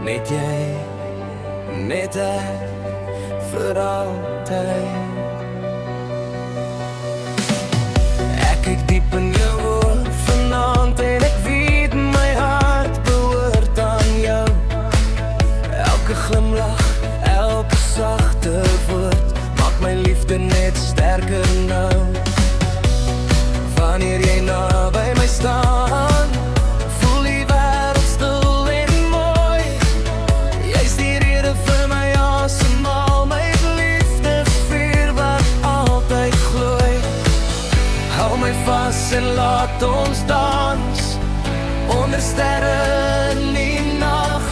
Net jy, net ek, vir altyd. Ek kyk diep in jou oë vanaand en ek weet my hart behoort aan jou. Elke glimlach, elke sagte woord maak my liefde net sterker nou. Wanneer jy naby my staan, voel die wêreld stil en mooi. Jy's die rede vir my asemhaal, my liefdesvuur wat altyd gloei. Hou my vas en laat ons dans, onder sterre in die nag.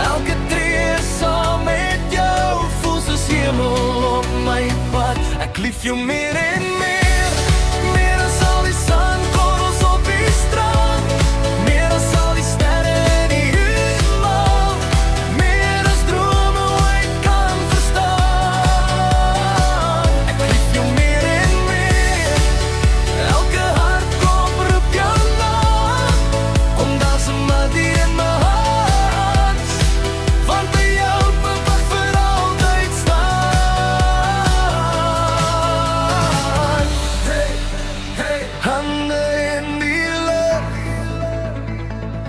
Elke tree saam met jou, voel soos hemel op my pad. Ek lief jou meer en meer.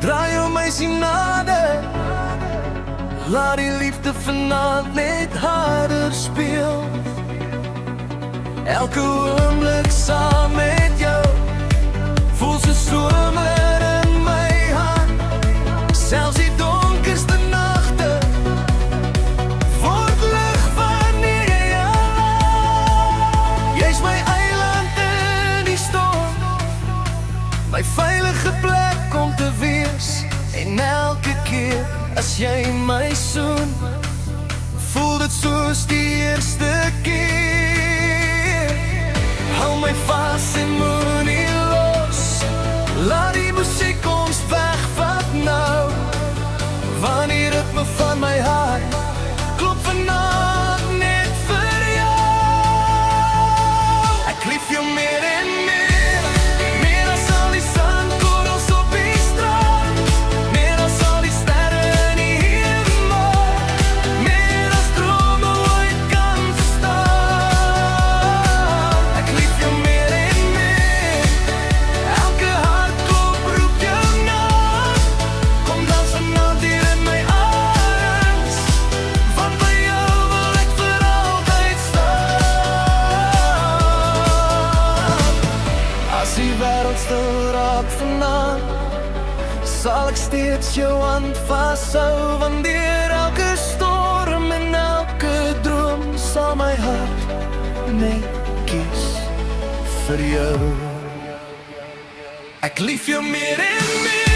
Draai om my sien nader, laat die liefde vanaand net harder speel. Elke oomblik saam met jou, voel so somer in my hart. Selfs die donkerste nagte word lig wanneer jy laat. Jy's my eiland in die storm, my veilige plek om te wees. En elke keer as jy my soen, voel dit soos die eerste keer. Hou my vas en moenie los, laat die musiek ons wegvat nou. Wanneer ritme van my hart klop vanaand net vir jou. Ek lief jou meer en meer. Stil raak vanaand, sal ek steeds jou hand vashou. Want deur elke storm en elke droom sal my hart net kies vir jou. Ek lief jou meer en meer.